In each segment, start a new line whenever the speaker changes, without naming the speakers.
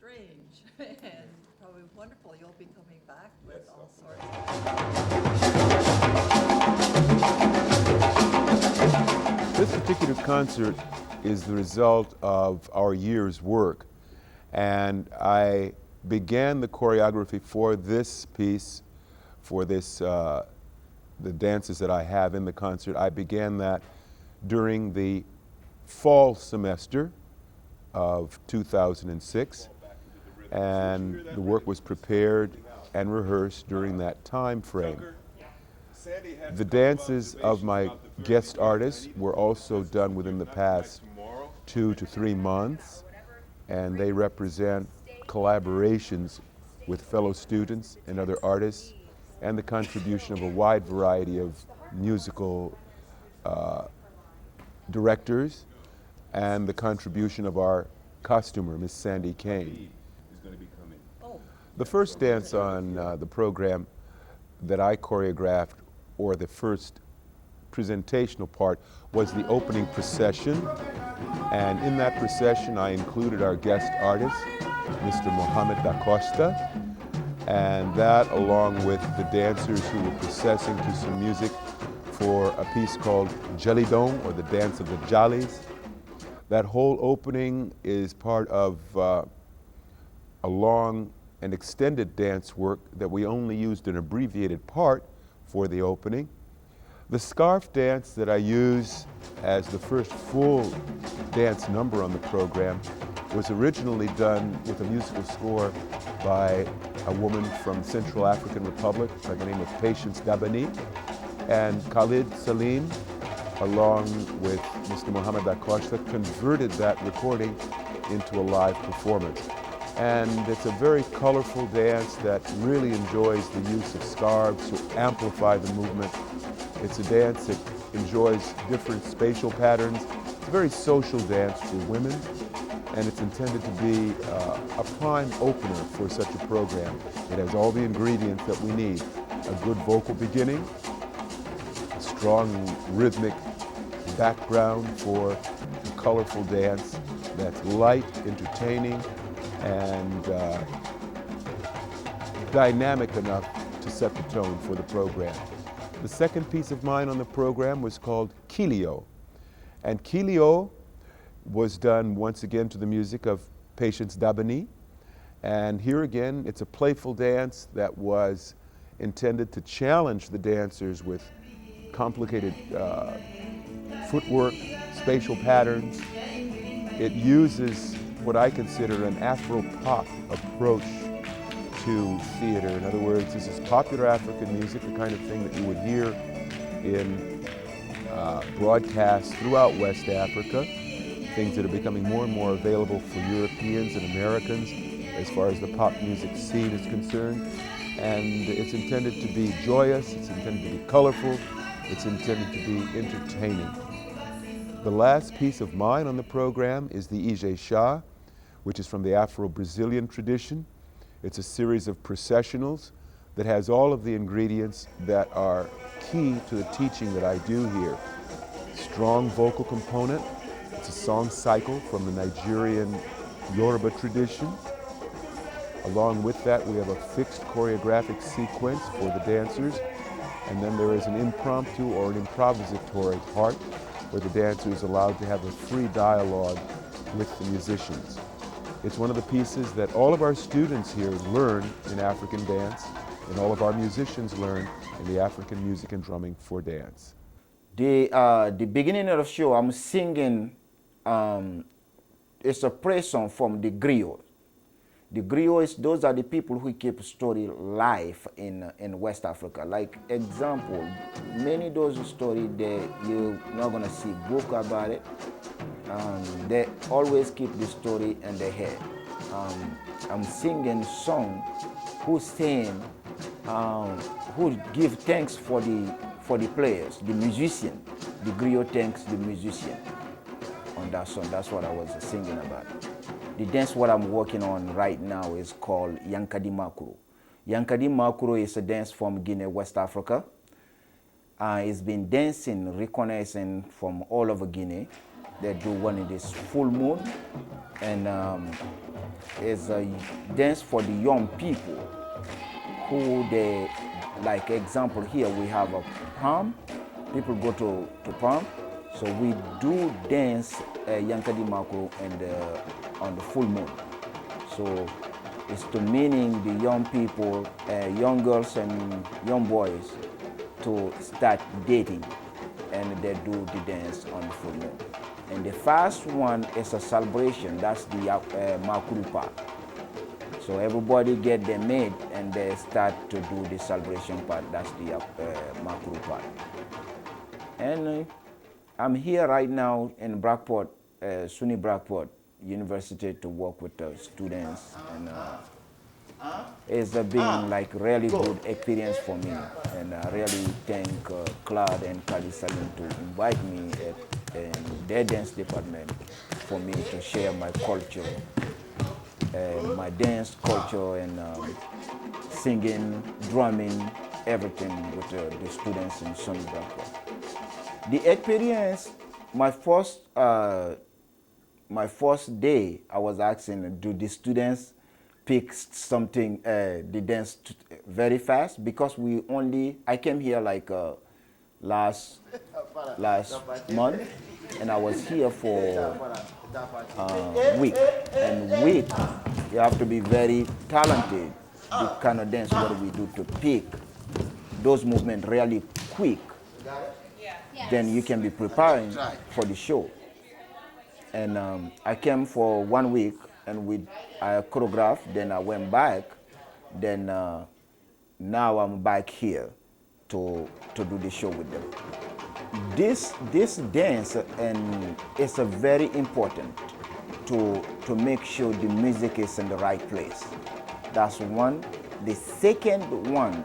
strange and probably wonderful. You'll be coming back with all sorts of...
This particular concert is the result of our year's work, and I began the choreography for this piece, for this, the dances that I have in the concert. I began that during the fall semester of 2006, and the work was prepared and rehearsed during that time frame. The dances of my guest artists were also done within the past 2 to 3 months, and they represent collaborations with fellow students and other artists, and the contribution of a wide variety of musical directors, and the contribution of our costumer, Miss Sandy Kane. The first dance on the program that I choreographed, or the first presentational part, was the opening procession. And in that procession, I included our guest artist, Mr. Mohamed Da Costa, and that along with the dancers who were processing to some music for a piece called Jalidong, or the Dance of the Jalis. That whole opening is part of a long and extended dance work that we only used an abbreviated part for the opening. The scarf dance that I use as the first full dance number on the program was originally done with a musical score by a woman from Central African Republic by the name of Patience Dabani, and Khalid Salim, along with Mr. Mohamed Da Costa, converted that recording into a live performance. And it's a very colorful dance that really enjoys the use of scarves to amplify the movement. It's a dance that enjoys different spatial patterns. It's a very social dance for women, and it's intended to be a prime opener for such a program. It has all the ingredients that we need: a good vocal beginning, a strong rhythmic background for a colorful dance that's light, entertaining, and dynamic enough to set the tone for the program. The second piece of mine on the program was called Kilio. And Kilio was done once again to the music of Patience Dabani. And here again, it's a playful dance that was intended to challenge the dancers with complicated footwork, spatial patterns. It uses what I consider an Afro-pop approach to theater. In other words, this is popular African music, the kind of thing that you would hear in broadcasts throughout West Africa, things that are becoming more and more available for Europeans and Americans as far as the pop music scene is concerned. And it's intended to be joyous, it's intended to be colorful, it's intended to be entertaining. The last piece of mine on the program is the Ije Shah, which is from the Afro-Brazilian tradition. It's a series of processionals that has all of the ingredients that are key to the teaching that I do here. Strong vocal component. It's a song cycle from the Nigerian Yoruba tradition. Along with that, we have a fixed choreographic sequence for the dancers, and then there is an impromptu or an improvisatory part where the dancer is allowed to have a free dialogue with the musicians. It's one of the pieces that all of our students here learn in African dance, and all of our musicians learn in the African music and drumming for dance.
The beginning of the show, I'm singing, it's a praise song from the griot. The griots, those are the people who keep story live in West Africa. Like example, many of those stories that you're not gonna see book about it. They always keep the story in their head. I'm singing song who sing, who give thanks for the players, the musician. The griot thanks the musician on that song. That's what I was singing about. The dance what I'm working on right now is called Yankadi Makuro. Yankadi Makuro is a dance from Guinea, West Africa. It's been dancing, recognizing from all over Guinea. They do one in this full moon, and it's a dance for the young people who they, like example here we have a prom. People go to prom, so we do dance Yankadi Mako on the full moon. So it's to meaning the young people, young girls and young boys to start dating, and they do the dance on the full moon. And the first one is a celebration, that's the Makuru part. So everybody get their maid and they start to do the celebration part, that's the Makuru part. And I'm here right now in Brockport, SUNY Brockport University to work with the students, and it's been like really good experience for me, and I really thank Clyde and Khalid to invite me in their dance department for me to share my culture, my dance culture, and singing, drumming, everything with the students in SUNY Brockport. The experience, my first day, I was asking, do the students pick something, the dance very fast? Because I came here like last month, and I was here for week. And week, you have to be very talented, the kind of dance what we do to pick those movements really quick. Then you can be preparing for the show. And I came for 1 week, and I choreographed, then I went back, then now I'm back here to do the show with them. This dance, and it's a very important to make sure the music is in the right place. That's one. The second one,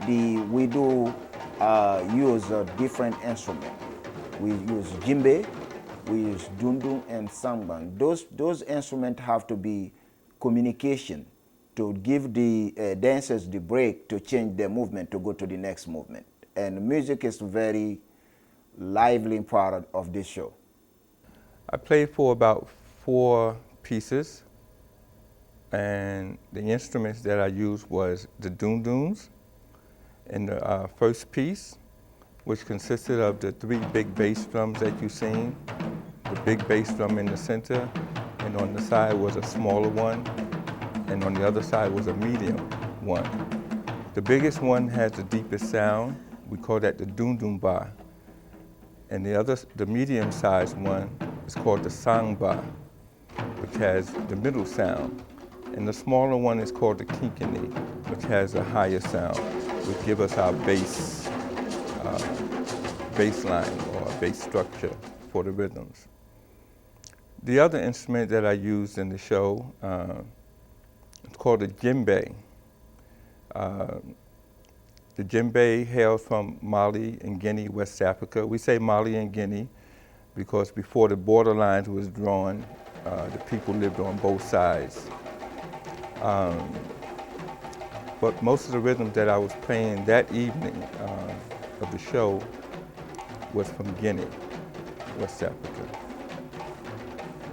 we do use a different instrument. We use djembe, we use dundun and sangbang. Those instruments have to be communication to give the dancers the break to change their movement to go to the next movement. And music is very lively part of this show.
I played for about 4 pieces, and the instruments that I used was the dunduns in the first piece, which consisted of the 3 big bass drums that you've seen, the big bass drum in the center, and on the side was a smaller one, and on the other side was a medium one. The biggest one has the deepest sound. We call that the dundun ba. And the medium-sized one is called the sangba, which has the middle sound. And the smaller one is called the kinkini, which has a higher sound, which give us our bass line or bass structure for the rhythms. The other instrument that I used in the show, it's called the djembe. The djembe hails from Mali and Guinea, West Africa. We say Mali and Guinea because before the border lines was drawn, the people lived on both sides. But most of the rhythms that I was playing that evening of the show was from Guinea, West Africa.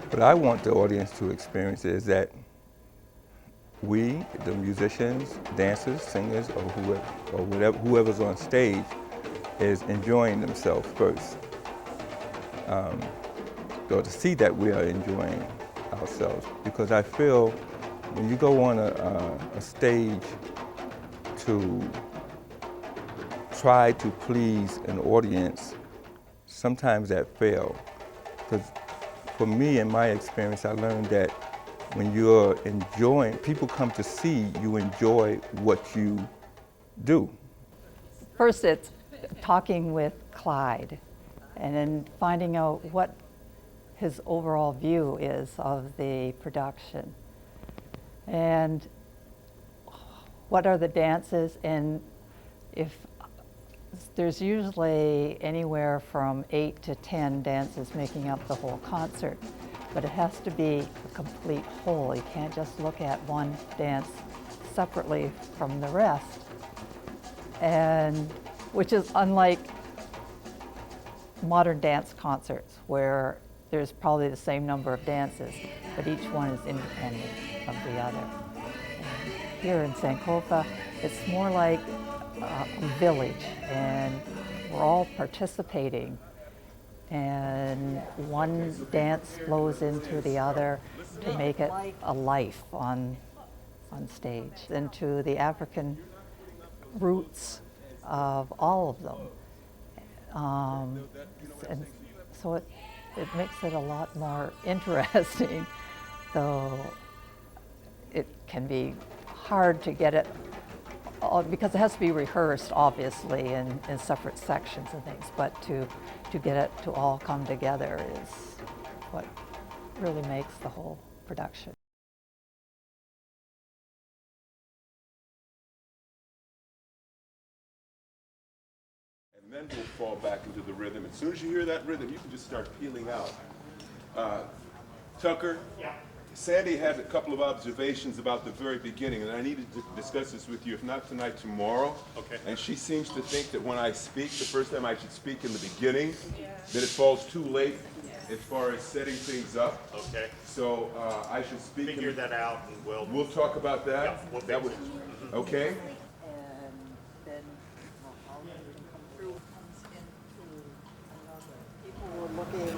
What I want the audience to experience is that we, the musicians, dancers, singers, or whoever's on stage, is enjoying themselves first. So to see that we are enjoying ourselves, because I feel when you go on a stage to try to please an audience, sometimes that fails. Because for me, in my experience, I learned that when you're enjoying, people come to see you enjoy what you do.
First, it's talking with Clyde and then finding out what his overall view is of the production and what are the dances, and if there's usually anywhere from 8 to 10 dances making up the whole concert, but it has to be a complete whole. You can't just look at one dance separately from the rest, and which is unlike modern dance concerts where there's probably the same number of dances, but each one is independent of the other. And here in Sankofa, it's more like a village, and we're all participating, and one dance flows into the other to make it a life on stage, into the African roots of all of them. And so it makes it a lot more interesting, though it can be hard to get it, because it has to be rehearsed, obviously, in separate sections and things, but to get it to all come together is what really makes the whole production.
And then we'll fall back into the rhythm. As soon as you hear that rhythm, you can just start peeling out. Tucker? Yeah. Sandy had a couple of observations about the very beginning, and I needed to discuss this with you, if not tonight, tomorrow. Okay. And she seems to think that when I speak, the first time I should speak in the beginning, that it falls too late as far as setting things up. Okay. So I should speak. Figure that out, and we'll talk about that. Yeah, we'll that would, okay.
And then how it can come through comes into another. People were looking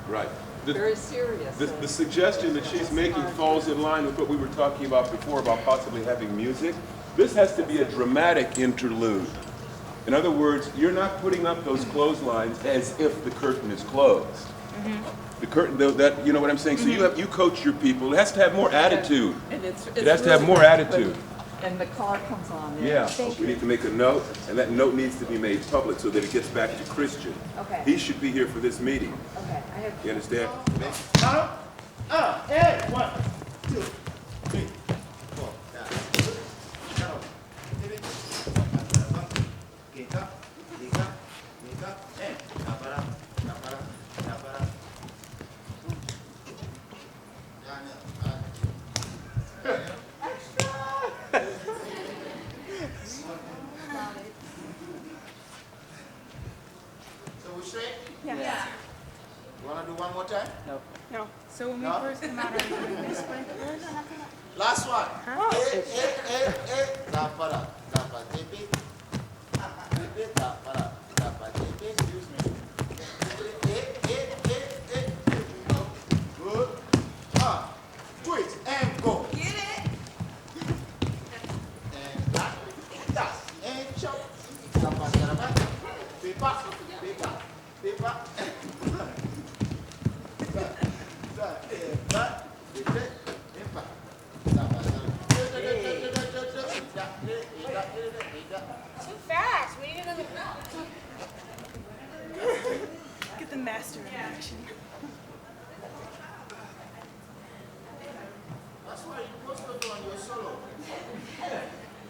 right.
Very serious.
The suggestion that she's making falls in line with what we were talking about before about possibly having music. This has to be a dramatic interlude. In other words, you're not putting up those clotheslines as if the curtain is closed. Mm-hmm. The curtain, that, you know what I'm saying? Mm-hmm. So you coach your people. It has to have more attitude. And it has to have more attitude.
And McCollough comes on.
Yeah, we need to make a note, and that note needs to be made public so that it gets back to Christian. Okay. He should be here for this meeting. Okay. You understand?
Hey, 1, 2, 3, 4.
Yeah. You want to do one more time?
No. No. So when we first come out, are you doing this way?
Last one. Zapara. Zapara. Tipi. Tipi. Zapara. Zapara. Tipi. Excuse me. Good. Do it and go. Get it. And that. And chop. Zapara. Pipa. Pipa. Pipa.
Too fast. We need another. Get the master in action.
That's why you're supposed to do on your solo.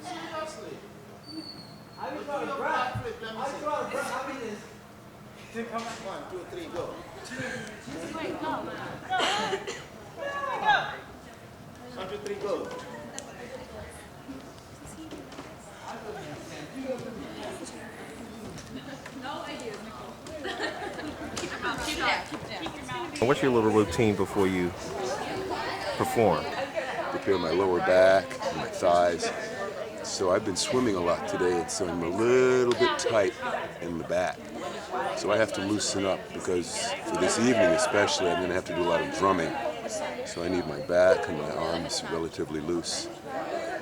Seriously. I was trying to brag. How many is? 1, 2, 3, go.
Wait, no.
1, 2, 3, go.
What's your little routine before you perform?
Prepare my lower back, my thighs. So I've been swimming a lot today, and so I'm a little bit tight in the back. So I have to loosen up because for this evening especially, I'm going to have to do a lot of drumming. So I need my back and my arms relatively loose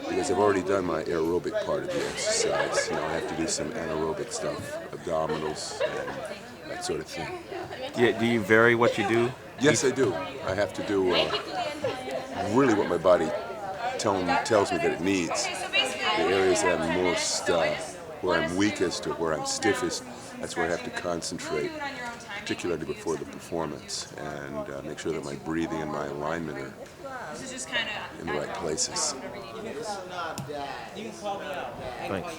because I've already done my aerobic part of the exercise. You know, I have to do some anaerobic stuff, abdominals and that sort of thing.
Yeah, do you vary what you do?
Yes, I do. I have to do really what my body tells me that it needs. The areas that I'm most, where I'm weakest or where I'm stiffest, that's where I have to concentrate, particularly before the performance, and make sure that my breathing and my alignment are in the right places.
Thanks.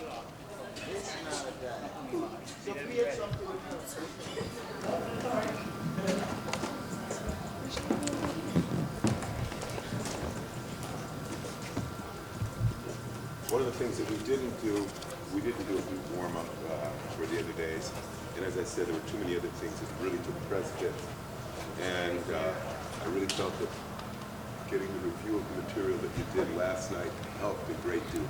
One of the things that we didn't do We didn't do a good warm-up for the other days. And as I said, there were too many other things that really took precedence. And I really felt that getting the review of the material that you did last night helped a great deal.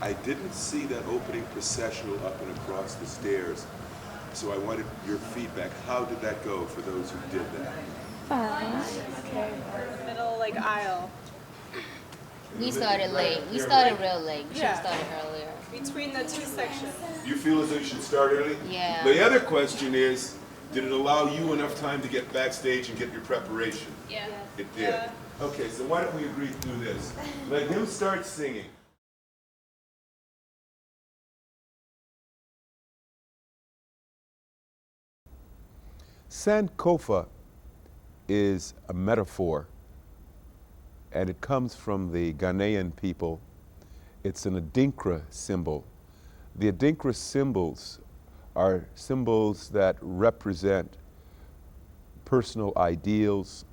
I didn't see that opening processional up and across the stairs, so I wanted your feedback. How did that go for those who did that?
Okay. Middle, like, aisle.
We started late. We started real late. We should have started earlier.
Between the two sections.
You feel as though you should start early?
Yeah.
The other question is, did it allow you enough time to get backstage and get your preparation?
Yeah.
It did.
Yeah.
Okay, so why don't we agree to do this? Let him start singing. Sankofa is a metaphor, and it comes from the Ghanaian people. It's an Adinkra symbol. The Adinkra symbols are symbols that represent personal ideals.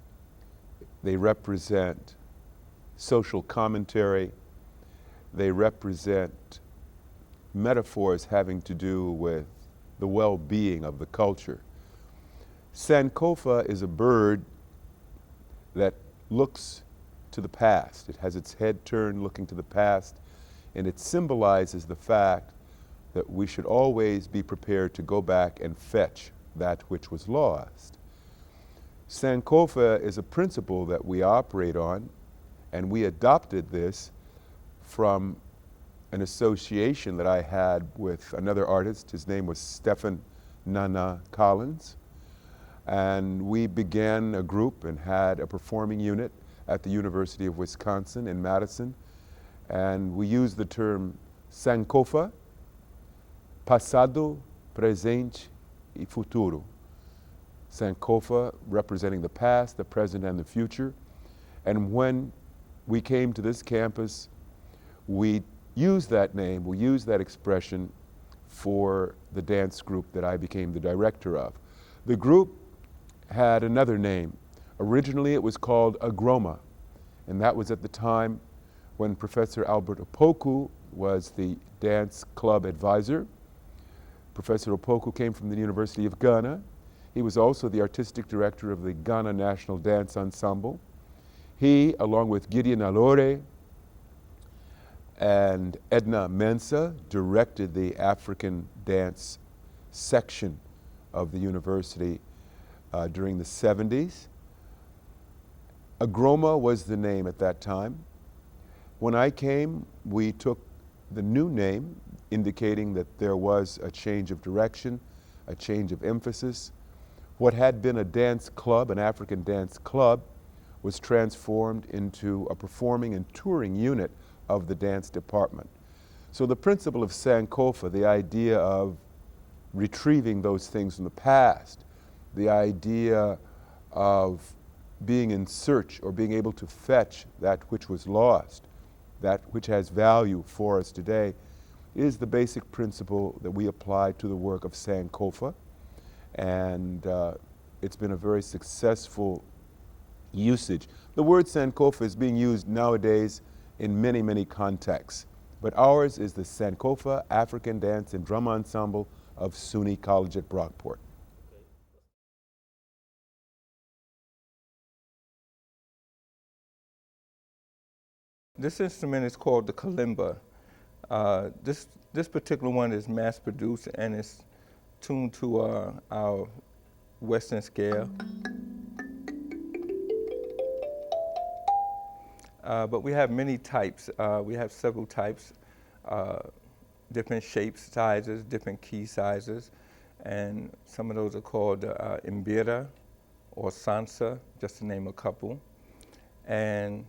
They represent social commentary. They represent metaphors having to do with the well-being of the culture. Sankofa is a bird that looks to the past. It has its head turned looking to the past, and it symbolizes the fact that we should always be prepared to go back and fetch that which was lost. Sankofa is a principle that we operate on, and we adopted this from an association that I had with another artist. His name was Stephen Nana Collins. And we began a group and had a performing unit at the University of Wisconsin in Madison. And we used the term Sankofa, passado, presente e futuro. Sankofa representing the past, the present, and the future. And when we came to this campus, we used that name, we used that expression for the dance group that I became the director of. The group had another name. Originally it was called Agroma, and that was at the time when Professor Albert Opoku was the dance club advisor. Professor Opoku came from the University of Ghana. He was also the artistic director of the Ghana National Dance Ensemble. He, along with Gideon Alore and Edna Mensah, directed the African dance section of the university during the 70s. Agroma was the name at that time. When I came, we took the new name, indicating that there was a change of direction, a change of emphasis. What had been a dance club, an African dance club, was transformed into a performing and touring unit of the dance department. So the principle of Sankofa, the idea of retrieving those things from the past, the idea of being in search or being able to fetch that which was lost, that which has value for us today, is the basic principle that we apply to the work of Sankofa. And it's been a very successful usage. The word Sankofa is being used nowadays in many, many contexts, but ours is the Sankofa African Dance and Drum Ensemble of SUNY College at Brockport.
This instrument is called the Kalimba. This particular one is mass produced and it's tuned to our Western scale. But we have many types. We have several types, different shapes, sizes, different key sizes, and some of those are called Mbira or Sansa, just to name a couple. And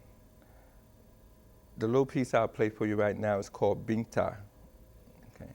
the little piece I'll play for you right now is called Binta. Okay.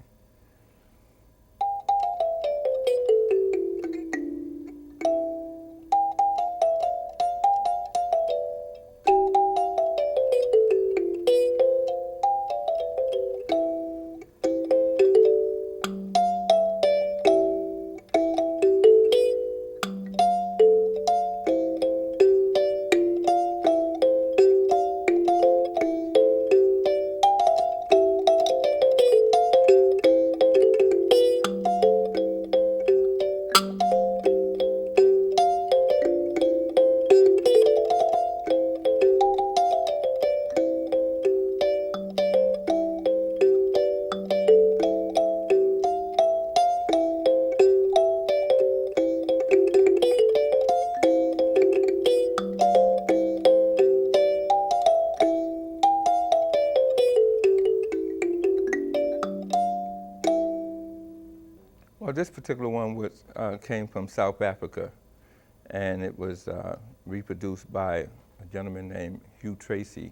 Well, this particular one was, came from South Africa, and it was reproduced by a gentleman named Hugh Tracy.